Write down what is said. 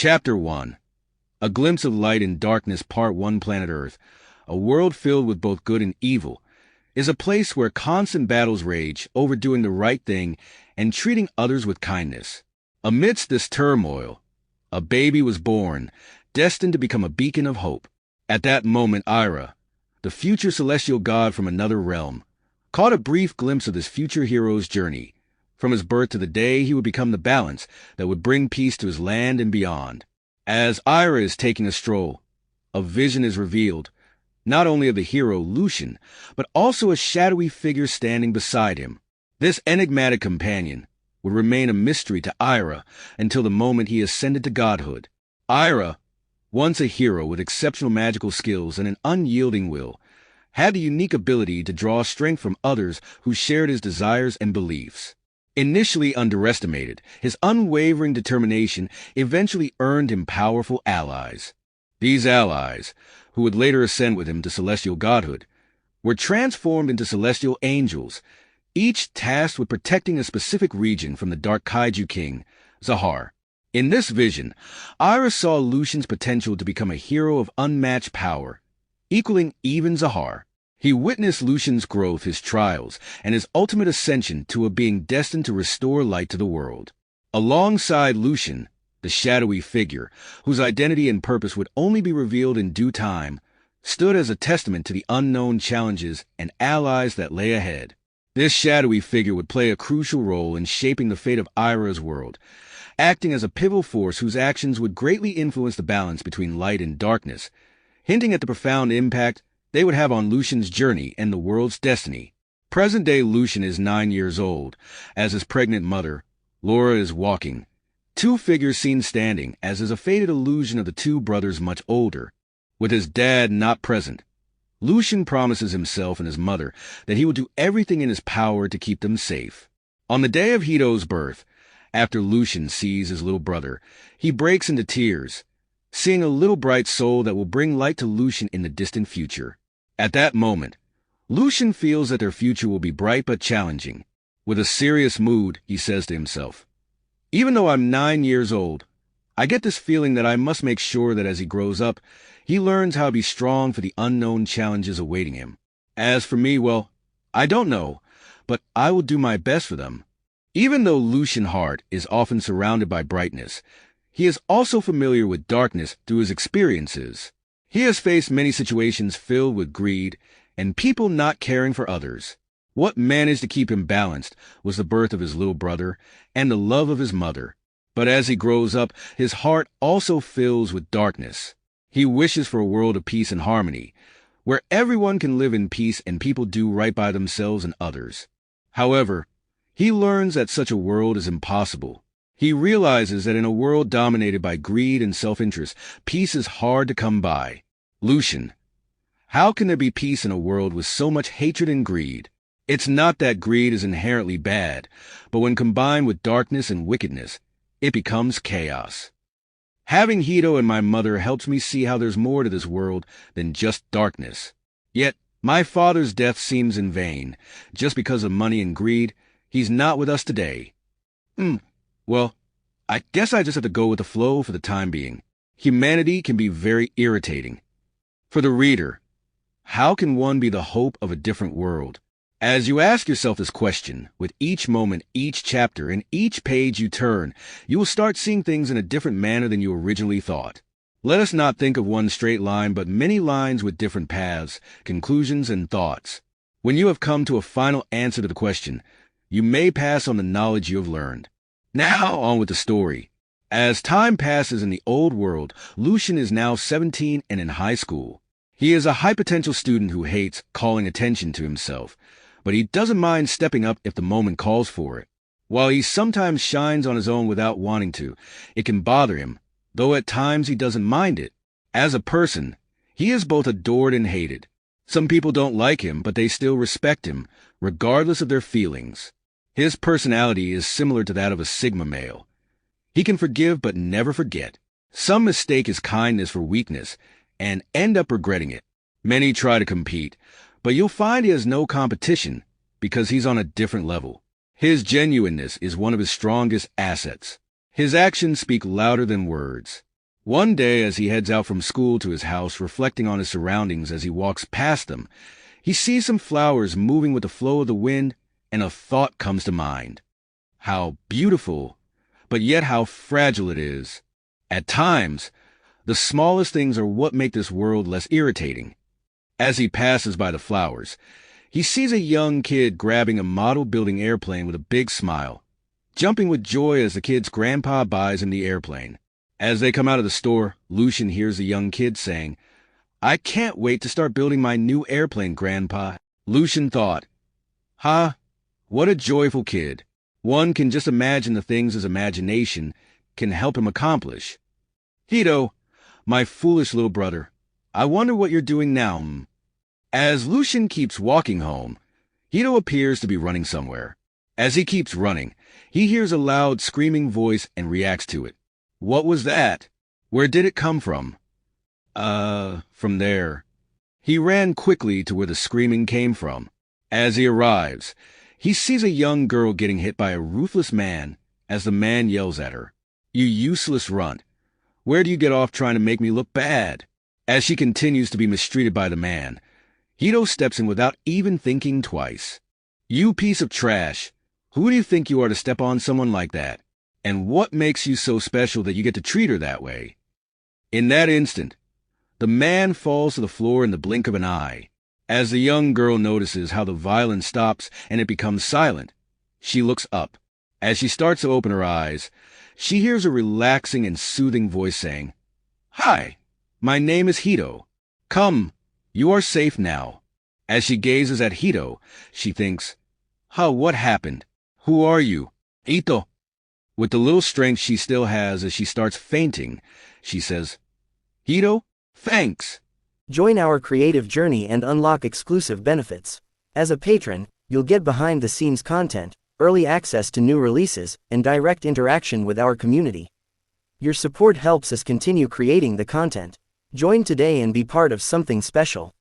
Chapter 1. A Glimpse of Light and Darkness Part 1. Planet Earth, a world filled with both good and evil, is a place where constant battles rage over doing the right thing and treating others with kindness. Amidst this turmoil, a baby was born, destined to become a beacon of hope. At that moment, Ira, the future celestial god from another realm, caught a brief glimpse of this future hero's journey, from his birth to the day he would become the balance that would bring peace to his land and beyond. As Ira is taking a stroll, a vision is revealed, not only of the hero Lucian, but also a shadowy figure standing beside him. This enigmatic companion would remain a mystery to Ira until the moment he ascended to godhood. Ira, once a hero with exceptional magical skills and an unyielding will, had the unique ability to draw strength from others who shared his desires and beliefs. Initially underestimated, his unwavering determination eventually earned him powerful allies. These allies, who would later ascend with him to celestial godhood, were transformed into celestial angels, each tasked with protecting a specific region from the Dark Kaiju King, Zahar. In this vision, Ira saw Lucian's potential to become a hero of unmatched power, equaling even Zahar. He witnessed Lucian's growth, his trials, and his ultimate ascension to a being destined to restore light to the world. Alongside Lucian, the shadowy figure, whose identity and purpose would only be revealed in due time, stood as a testament to the unknown challenges and allies that lay ahead. This shadowy figure would play a crucial role in shaping the fate of Ira's world, acting as a pivotal force whose actions would greatly influence the balance between light and darkness, hinting at the profound impact they would have on Lucian's journey and the world's destiny. Present-day Lucian is 9 years old, as his pregnant mother, Laura, is walking. Two figures seen standing, as is a faded illusion of the two brothers much older. With his dad not present, Lucian promises himself and his mother that he will do everything in his power to keep them safe. On the day of Hedo's birth, after Lucian sees his little brother, he breaks into tears, seeing a little bright soul that will bring light to Lucian in the distant future. At that moment, Lucian feels that their future will be bright but challenging. With a serious mood, he says to himself, "Even though I'm 9 years old, I get this feeling that I must make sure that as he grows up, he learns how to be strong for the unknown challenges awaiting him. As for me, well, I don't know, but I will do my best for them." Even though Lucian Hart is often surrounded by brightness, he is also familiar with darkness through his experiences. He has faced many situations filled with greed and people not caring for others. What managed to keep him balanced was the birth of his little brother and the love of his mother. But as he grows up, his heart also fills with darkness. He wishes for a world of peace and harmony, where everyone can live in peace and people do right by themselves and others. However, he learns that such a world is impossible. He realizes that in a world dominated by greed and self-interest, peace is hard to come by. Lucian, how can there be peace in a world with so much hatred and greed? It's not that greed is inherently bad, but when combined with darkness and wickedness, it becomes chaos. Having Hedo and my mother helps me see how there's more to this world than just darkness. Yet, my father's death seems in vain. Just because of money and greed, he's not with us today. Well, I guess I just have to go with the flow for the time being. Humanity can be very irritating. For the reader, how can one be the hope of a different world? As you ask yourself this question, with each moment, each chapter, and each page you turn, you will start seeing things in a different manner than you originally thought. Let us not think of one straight line, but many lines with different paths, conclusions, and thoughts. When you have come to a final answer to the question, you may pass on the knowledge you have learned. Now on with the story. As time passes in the old world, Lucian is now 17 and in high school. He is a high-potential student who hates calling attention to himself, but he doesn't mind stepping up if the moment calls for it. While he sometimes shines on his own without wanting to, it can bother him, though at times he doesn't mind it. As a person, he is both adored and hated. Some people don't like him, but they still respect him, regardless of their feelings. His personality is similar to that of a Sigma male. He can forgive but never forget. Some mistake his kindness for weakness and end up regretting it. Many try to compete, but you'll find he has no competition because he's on a different level. His genuineness is one of his strongest assets. His actions speak louder than words. One day, as he heads out from school to his house, reflecting on his surroundings as he walks past them, he sees some flowers moving with the flow of the wind, and a thought comes to mind. How beautiful, but yet how fragile it is. At times, the smallest things are what make this world less irritating. As he passes by the flowers, he sees a young kid grabbing a model-building airplane with a big smile, jumping with joy as the kid's grandpa buys him the airplane. As they come out of the store, Lucian hears the young kid saying, "I can't wait to start building my new airplane, Grandpa." Lucian thought, what a joyful kid. One can just imagine the things his imagination can help him accomplish. "Hedo, my foolish little brother, I wonder what you're doing now." As Lucian keeps walking home, Hedo appears to be running somewhere. As he keeps running, he hears a loud screaming voice and reacts to it. What was that? Where did it come from? From there. He ran quickly to where the screaming came from. As he arrives, he sees a young girl getting hit by a ruthless man as the man yells at her, "You useless runt. Where do you get off trying to make me look bad?" As she continues to be mistreated by the man, Hedo steps in without even thinking twice. "You piece of trash. Who do you think you are to step on someone like that? And what makes you so special that you get to treat her that way?" In that instant, the man falls to the floor in the blink of an eye. As the young girl notices how the violence stops and it becomes silent, she looks up. As she starts to open her eyes, she hears a relaxing and soothing voice saying, "Hi, my name is Hedo. Come, you are safe now." As she gazes at Hedo, she thinks, what happened? Who are you? Ito. With the little strength she still has as she starts fainting, she says, "Hedo, thanks." Join our creative journey and unlock exclusive benefits. As a patron, you'll get behind-the-scenes content, early access to new releases, and direct interaction with our community. Your support helps us continue creating the content. Join today and be part of something special.